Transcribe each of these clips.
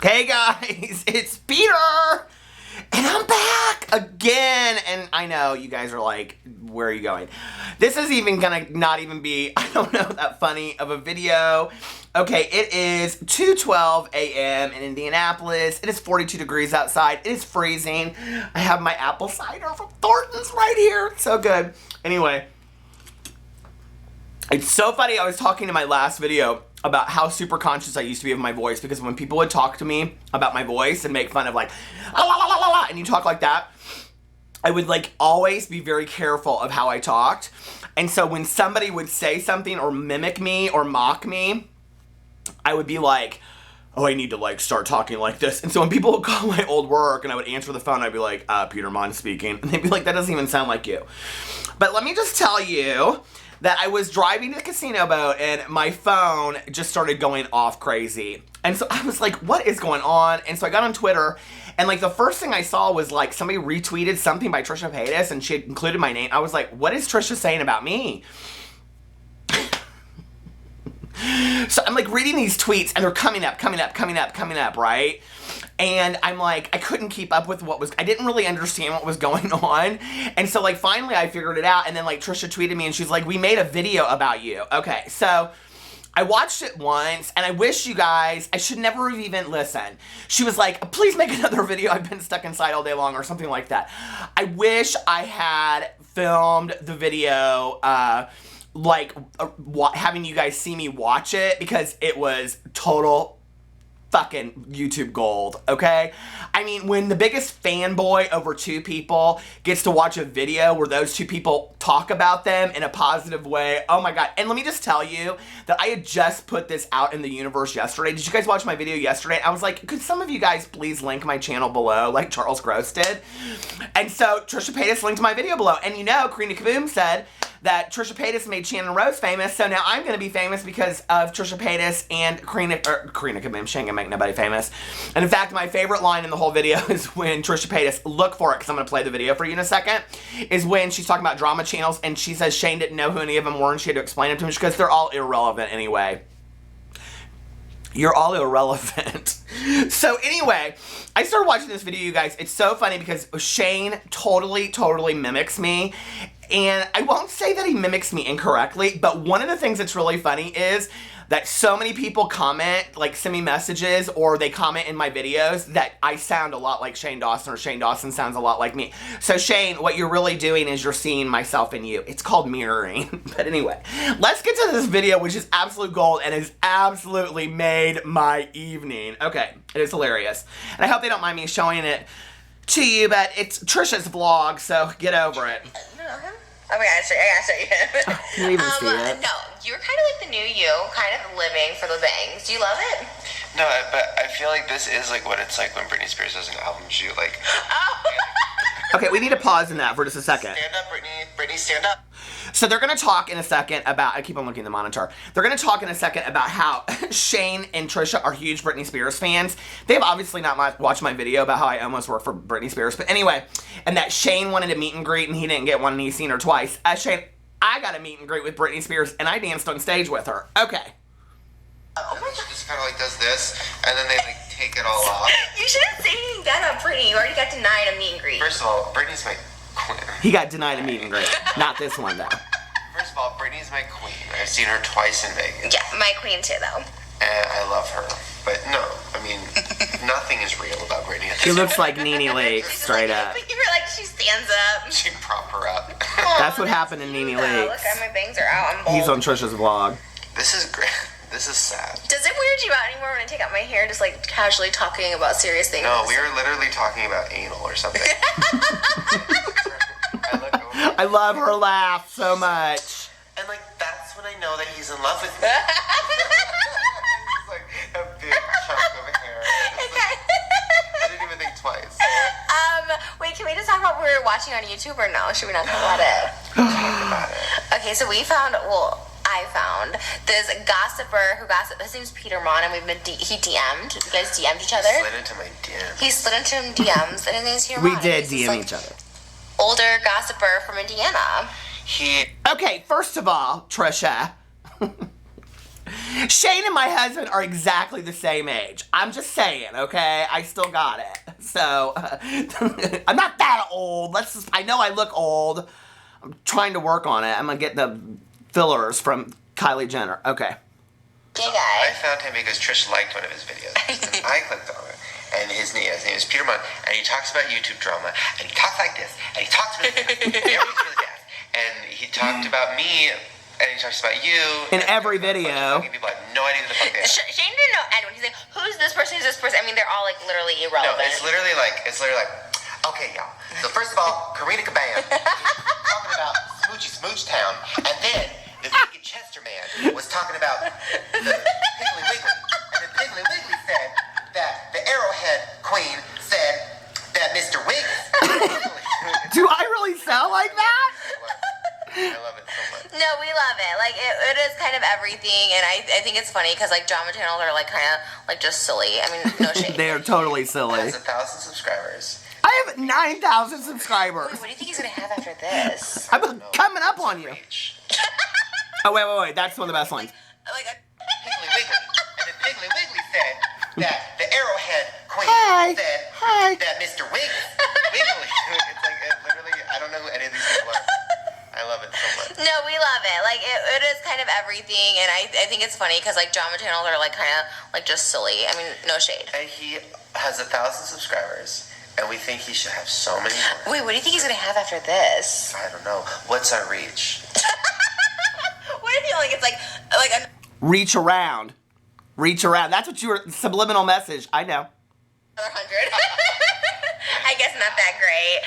Hey guys, it's Peter, and I'm back again, and I know you guys are like, where are you going? This is even gonna not even be, I don't know, that funny of a video. Okay, it is 2:12 a.m. in Indianapolis. It is 42 degrees outside. It is freezing. I have my apple cider from Thornton's right here. It's so good. Anyway, it's so funny. I was talking in my last video about how super conscious I used to be of my voice, because when people would talk to me about my voice and make fun of like, ah, la, la, la, la, la, and you talk like that, I would like always be very careful of how I talked. And so when somebody would say something or mimic me or mock me, I would be like, oh, I need to like start talking like this. And so when people would call my old work and I would answer the phone, I'd be like, Peter Monn speaking. And they'd be like, that doesn't even sound like you. But let me just tell you that I was driving to the casino boat and my phone just started going off crazy. And so I was like, what is going on? And so I got on Twitter, and like the first thing I saw was like somebody retweeted something by Trisha Paytas and she had included my name. I was like, what is Trisha saying about me? So I'm like reading these tweets and they're coming up, right? And I'm like, I couldn't keep up with I didn't really understand what was going on. And so like finally I figured it out, and then like Trisha tweeted me and she's like, we made a video about you. Okay, so I watched it once and I wish you guys, I should never have even listened. She was like, please make another video. I've been stuck inside all day long or something like that. I wish I had filmed the video, having you guys see me watch it, because it was total fucking YouTube gold, okay? I mean, when the biggest fanboy over two people gets to watch a video where those two people talk about them in a positive way, oh my God. And let me just tell you that I had just put this out in the universe yesterday. Did you guys watch my video yesterday? I was like, could some of you guys please link my channel below, like Charles Gross did? And so Trisha Paytas linked my video below. And you know, Karina Kaboom said that Trisha Paytas made Shannon Rose famous, so now I'm going to be famous because of Trisha Paytas and Karina Kaboom. She ain't gonna make nobody famous. And in fact, my favorite line in the whole video is when Trisha Paytas, look for it because I'm going to play the video for you in a second, is when she's talking about drama channels and she says Shane didn't know who any of them were and she had to explain it to him because they're all irrelevant anyway. You're all irrelevant. So anyway, I started watching this video, you guys. It's so funny because Shane totally mimics me. And I won't say that he mimics me incorrectly, but one of the things that's really funny is that so many people comment, like send me messages, or they comment in my videos that I sound a lot like Shane Dawson, or Shane Dawson sounds a lot like me. So Shane, what you're really doing is you're seeing myself in you. It's called mirroring. But anyway, let's get to this video, which is absolute gold and has absolutely made my evening. Okay, it is hilarious. And I hope they don't mind me showing it to you, but it's Trisha's vlog, so get over it. Oh my gosh, I gotta show you him. Can you even see it? No, you're kind of like the new you, kind of living for the bangs. Do you love it? No, but I feel like this is like what it's like when Britney Spears does an album shoot. Like, oh. Okay, we need to pause in that for just a second. Stand up, Britney. Britney, stand up. So they're going to talk in a second about, I keep on looking at the monitor. They're going to talk in a second about how Shane and Trisha are huge Britney Spears fans. They've obviously not watched my video about how I almost work for Britney Spears. But anyway, and that Shane wanted a meet and greet and he didn't get one and he's seen her twice. Shane, I got a meet and greet with Britney Spears and I danced on stage with her. Okay. Oh my She God. just kind of like does this, and then they like take it all off. You shouldn't say anything bad about Britney. You already got denied a meet and greet. First of all, Britney's my queen. He got denied a meet and greet. Not this one, though. First of all, Britney's my queen. I've seen her twice in Vegas. Yeah, my queen too, though. And I love her. But no, I mean, nothing is real about Britney. She looks like Nene Leakes, straight up. You were like, she stands up. She prop her up. That's what happened in Nene Look, Leakes. my bangs are out. I'm bald. He's on Trisha's vlog. This is great. This is sad. Does it weird you out anymore when I take out my hair, just like casually talking about serious things? No, we were literally talking about anal or something. I look over, I love her laugh so much. and like that's when I know that he's in love with me. It's like a big chunk of hair. It's like, I didn't even think twice. Wait, can we just talk about what we were watching on YouTube or no? Should we not talk about it? Talk about it. Okay, so I found this gossiper who his name's Peter Monn, and he DM'd. You guys DM'd each other? Slid into my DM. He slid into him DMs, and his name's Peter We Monn. did He's this, DM like, each other. older gossiper from Indiana. He Okay, first of all, Trisha, Shane and my husband are exactly the same age. I'm just saying, okay? I still got it. So, I'm not that old. I know I look old. I'm trying to work on it. I'm gonna get the fillers from Kylie Jenner. Okay. Gay guy. I found him because Trish liked one of his videos. And I clicked on it. And his name is Peter Monn. And he talks about YouTube drama. And he talks like this. And he talks really fast. Everything's really fast. And he talked about me. And he talks about you. In every video. People have no idea who the fuck they are. Shane didn't know anyone. He's like, who's this person? Who's this person? I mean, they're all like literally irrelevant. No, it's literally like, okay, y'all. So first of all, Karina Caban talking about Smoochy Smooch Town. And then the vegan Chester man was talking about the Piggly Wiggly. And the Piggly Wiggly said that the Arrowhead Queen said that Mr. Wiggins. Do I really sound like that? I love it so much. No, we love it. Like, it is kind of everything, and I think it's funny because, like, drama channels are, like, kind of, like, just silly. I mean, no shade. They are totally silly. He has 1,000 subscribers. I have 9,000 subscribers. Wait, what do you think he's going to have after this? I'm coming up on you. Reach. Oh, wait. That's one of the best lines. Like a... Piggly Wiggly. And then Piggly Wiggly said that the Arrowhead Queen said that Mr. Wiggins. Wiggly. It's like, literally, I don't know who any of these people are. I love it so much. No, we love it. Like, it is kind of everything, and I think it's funny because, like, drama channels are, like, kind of, like, just silly. I mean, no shade. And he has 1,000 subscribers, and we think he should have so many more. Wait, what do you think he's going to have after this? I don't know. What's our reach? What do you feel like? It's like a... Reach around. That's what you were, subliminal message. I know. 100. I guess not that great.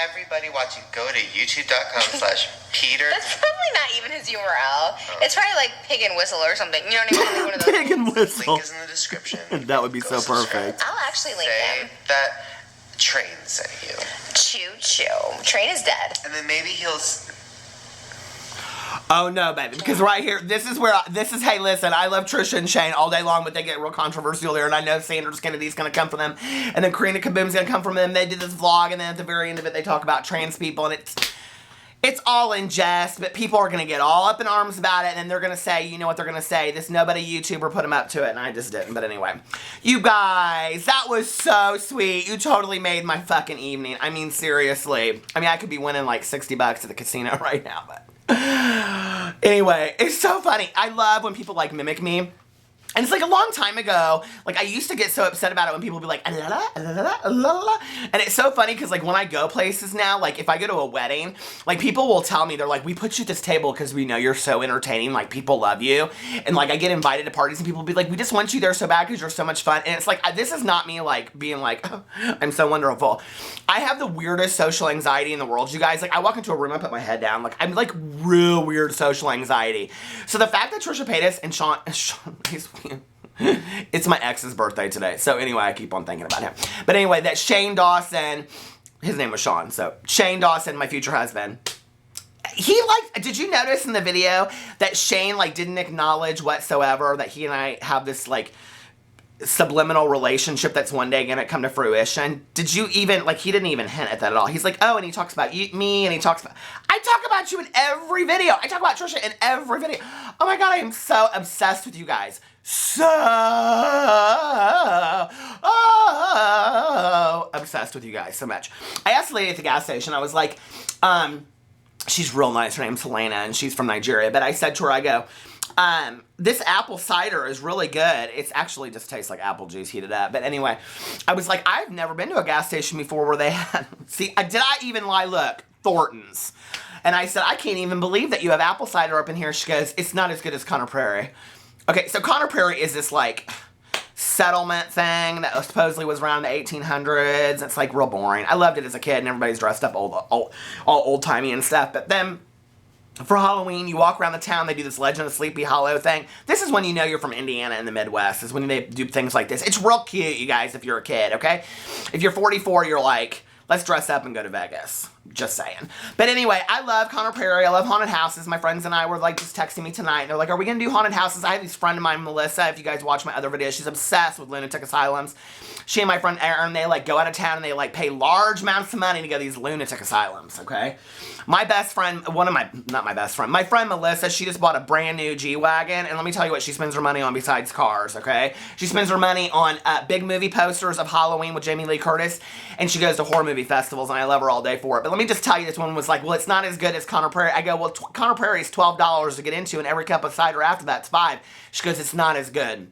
Everybody watching, go to youtube.com/Peter. That's probably not even his URL. It's probably like Pig and Whistle or something. You know what I mean? Like one of those Pig and Whistle. Link is in the description. That would be Go so subscribe. perfect. I'll actually link Say him. that Train sent you. Choo. Train is dead. And then maybe he'll... Oh no, baby, because right here, hey, listen, I love Trisha and Shane all day long, but they get real controversial there, and I know Sanders Kennedy's gonna come for them, and then Karina Kaboom's gonna come from them. They did this vlog, and then at the very end of it, they talk about trans people, and it's all in jest, but people are gonna get all up in arms about it, and then they're gonna say, you know what they're gonna say, this nobody YouTuber put them up to it, and I just didn't, but anyway. You guys, that was so sweet. You totally made my fucking evening. I mean, seriously. I mean, I could be winning like $60 at the casino right now, but... Anyway, it's so funny. I love when people like mimic me. And it's like a long time ago, like I used to get so upset about it when people would be like, la, la, la, la, la, la. And it's so funny because like when I go places now, like if I go to a wedding, like people will tell me, they're like, we put you at this table because we know you're so entertaining, like people love you. And like I get invited to parties and people will be like, we just want you there so bad because you're so much fun. And it's like, this is not me like being like, oh, I'm so wonderful. I have the weirdest social anxiety in the world, you guys. Like I walk into a room, I put my head down, like I'm like real weird social anxiety. So the fact that Trisha Paytas and Sean it's my ex's birthday today. So anyway, I keep on thinking about him. But anyway, that Shane Dawson, his name was Sean. So Shane Dawson, my future husband. He like, did you notice in the video that Shane like didn't acknowledge whatsoever that he and I have this like subliminal relationship that's one day gonna come to fruition? Did you even, like, he didn't even hint at that at all. He's like, oh, and he talks about me, and he talks about, I talk about you in every video. I talk about Trisha in every video. Oh my God, I am so obsessed with you guys. So obsessed with you guys so much. I asked the lady at the gas station, I was like, she's real nice, her name's Helena, and she's from Nigeria, but I said to her, I go, this apple cider is really good. It's actually just tastes like apple juice heated up. But anyway, I was like, I've never been to a gas station before where they had, see, did I even lie? Look, Thornton's. And I said, I can't even believe that you have apple cider up in here. She goes, it's not as good as Conner Prairie. Okay, so Conner Prairie is this like settlement thing that supposedly was around the 1800s. It's like real boring. I loved it as a kid and everybody's dressed up all old-timey and stuff. But then for Halloween, you walk around the town, they do this Legend of Sleepy Hollow thing. This is when you know you're from Indiana in the Midwest, is when they do things like this. It's real cute, you guys, if you're a kid, okay? If you're 44, you're like, let's dress up and go to Vegas. Just saying. But anyway, I love Connor Perry. I love haunted houses. My friends and I were like just texting me tonight. And they're like, are we going to do haunted houses? I have this friend of mine, Melissa. If you guys watch my other videos, she's obsessed with lunatic asylums. She and my friend Aaron, they like go out of town and they like pay large amounts of money to go to these lunatic asylums, okay? My best friend, my friend Melissa, she just bought a brand new G-Wagon. And let me tell you what she spends her money on besides cars, okay? She spends her money on big movie posters of Halloween with Jamie Lee Curtis. And she goes to horror movie festivals, and I love her all day for it. But let me just tell you, this one was like, well, it's not as good as Connor Prairie. I go, well, Connor Prairie is $12 to get into, and every cup of cider after that's $5. She goes, it's not as good.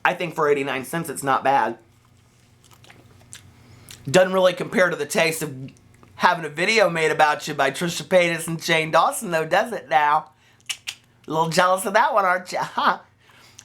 I think for 89 cents, it's not bad. Doesn't really compare to the taste of having a video made about you by Trisha Paytas and Shane Dawson, though, does it now? A little jealous of that one, aren't you? Huh?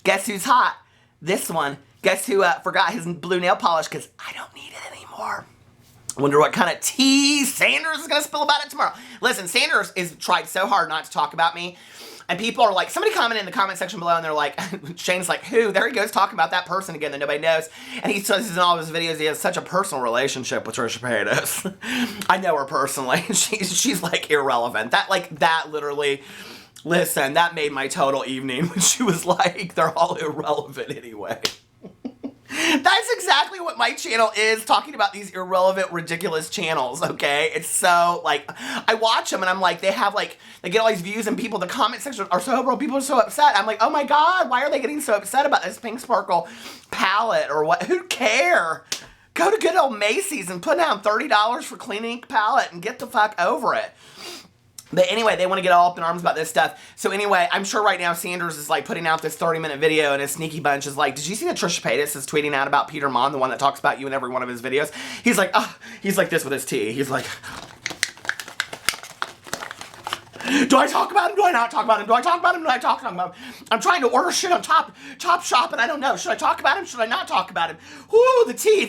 Guess who's hot? This one. Guess who forgot his blue nail polish? Because I don't need it anymore. Wonder what kind of tea Sanders is going to spill about it tomorrow. Listen, Sanders is tried so hard not to talk about me. And people are like, somebody commented in the comment section below and they're like, Shane's like, who? There he goes talking about that person again that nobody knows. And he says in all of his videos he has such a personal relationship with Trisha Paytas. I know her personally. She's like irrelevant. That literally, listen, that made my total evening when she was like, they're all irrelevant anyway. That's exactly what my channel is, talking about these irrelevant, ridiculous channels, okay? It's so, like, I watch them and I'm like, they get all these views and people, the comment section are so horrible, people are so upset. I'm like, oh my God, why are they getting so upset about this Pink Sparkle palette or what? Who care? Go to good old Macy's and put down $30 for clean ink palette and get the fuck over it. But anyway, they want to get all up in arms about this stuff. So anyway, I'm sure right now Sanders is like putting out this 30-minute video and his sneaky bunch is like, did you see that Trisha Paytas is tweeting out about Peter Monn, the one that talks about you in every one of his videos? He's like, he's like this with his tea. He's like, do I talk about him? Do I not talk about him? Do I talk about him? Do I talk about him? I'm trying to order shit on Top Shop and I don't know. Should I talk about him? Should I not talk about him? Ooh, the tea.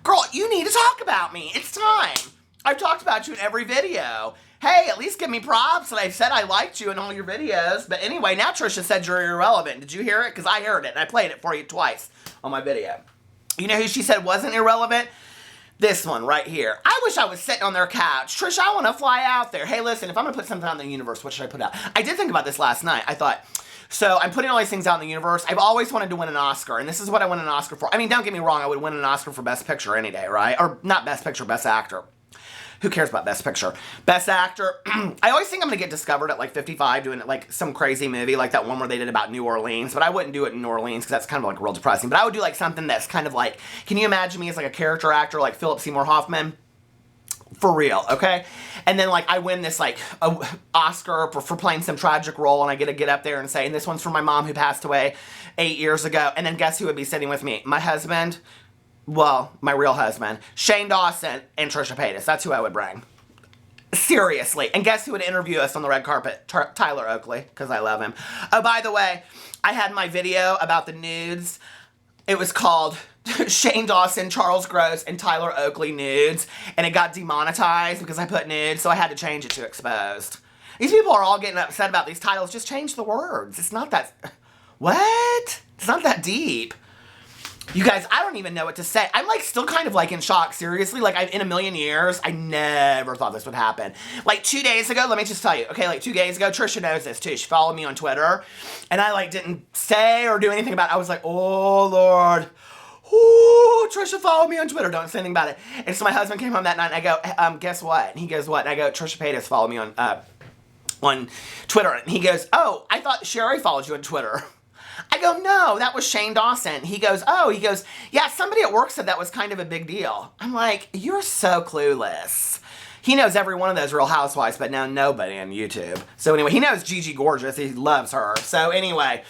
Girl, you need to talk about me. It's time. I've talked about you in every video. Hey, at least give me props that I said I liked you in all your videos. But anyway, now Trisha said you're irrelevant. Did you hear it? Because I heard it and I played it for you twice on my video. You know who she said wasn't irrelevant? This one right here. I wish I was sitting on their couch. Trisha, I want to fly out there. Hey, listen, if I'm going to put something out in the universe, what should I put out? I did think about this last night. I thought, so I'm putting all these things out in the universe. I've always wanted to win an Oscar, and this is what I win an Oscar for. I mean, don't get me wrong. I would win an Oscar for Best Picture any day, right? Or not Best Picture, Best Actor. Who cares about Best Picture? Best Actor. I always think I'm going to get discovered at like 55 doing like some crazy movie like that one where they did about New Orleans. But I wouldn't do it in New Orleans because that's kind of like real depressing. But I would do like something that's kind of like, can you imagine me as like a character actor like Philip Seymour Hoffman? For real, okay? And then like I win this like Oscar for playing some tragic role and I get to get up there and say, and this one's for my mom who passed away 8 years ago. And then guess who would be sitting with me? My husband. Well, my real husband, Shane Dawson, and Trisha Paytas. That's who I would bring. Seriously. And guess who would interview us on the red carpet? Tyler Oakley, because I love him. Oh, by the way, I had my video about the nudes. It was called Shane Dawson, Charles Gross, and Tyler Oakley nudes. And it got demonetized because I put nudes, so I had to change it to exposed. These people are all getting upset about these titles. Just change the words. It's not that... What? It's not that deep. You guys, I don't even know what to say. I'm like still kind of like in shock, seriously. Like in a million years, I never thought this would happen. Like 2 days ago, let me just tell you. Okay, like 2 days ago, Trisha knows this too. She followed me on Twitter. And I like didn't say or do anything about it. I was like, oh Lord. Ooh, Trisha followed me on Twitter. Don't say anything about it. And so my husband came home that night and I go, guess what? And he goes, what? And I go, Trisha Paytas followed me on Twitter. And he goes, oh, I thought Sherry followed you on Twitter. I go, no, that was Shane Dawson. He goes, yeah, somebody at work said that was kind of a big deal. I'm like, you're so clueless. He knows every one of those Real Housewives, but now nobody on YouTube. So anyway, he knows Gigi Gorgeous. He loves her. So anyway,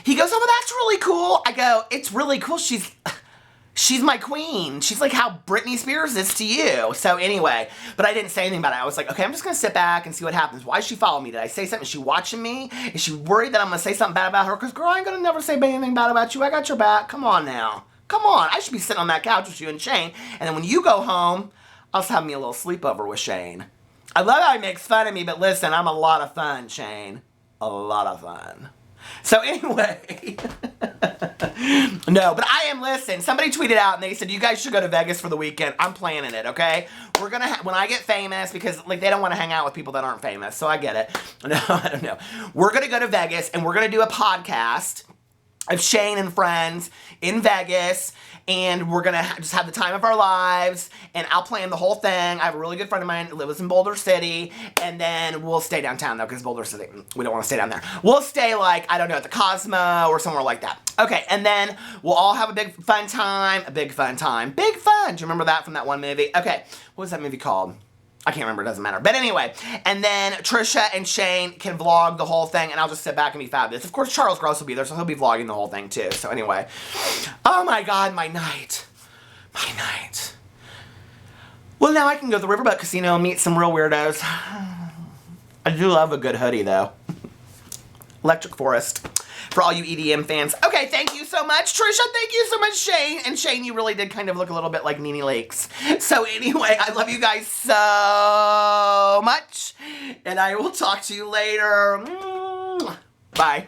he goes, oh, well, that's really cool. I go, it's really cool. She's my queen. She's like how Britney Spears is to you. So anyway, but I didn't say anything about it. I was like, okay, I'm just going to sit back and see what happens. Why does she follow me? Did I say something? Is she watching me? Is she worried that I'm going to say something bad about her? Because, girl, I ain't going to never say anything bad about you. I got your back. Come on now. Come on. I should be sitting on that couch with you and Shane. And then when you go home, I'll just have me a little sleepover with Shane. I love how he makes fun of me, but listen, I'm a lot of fun, Shane. A lot of fun. So anyway, no, but I am time, listen, somebody tweeted out and they said, you guys should go to Vegas for the weekend. I'm planning it, okay? We're gonna, when I get famous, because, like, they don't want to hang out with people that aren't famous, so I get it. No, I don't know. We're gonna go to Vegas, and we're gonna do a podcast of Shane and friends in Vegas, and we're gonna just have the time of our lives, and I'll plan the whole thing. I have a really good friend of mine who lives in Boulder City, and then we'll stay downtown, though, because Boulder City, we don't want to stay down there. We'll stay, like, I don't know, at the Cosmo or somewhere like that. Okay, and then we'll all have a big fun time. Big fun. Do you remember that from that one movie? Okay, what was that movie called? I can't remember, it doesn't matter. But anyway, and then Trisha and Shane can vlog the whole thing, and I'll just sit back and be fabulous. Of course, Charles Gross will be there, so he'll be vlogging the whole thing, too. So anyway. Oh, my God, my night. My night. Well, now I can go to the Riverboat Casino and meet some real weirdos. I do love a good hoodie, though. Electric Forest. For all you EDM fans. Okay, thank you so much, Trisha. Thank you so much, Shane. And Shane, you really did kind of look a little bit like Nene Leakes. So anyway, I love you guys so much. And I will talk to you later. Bye.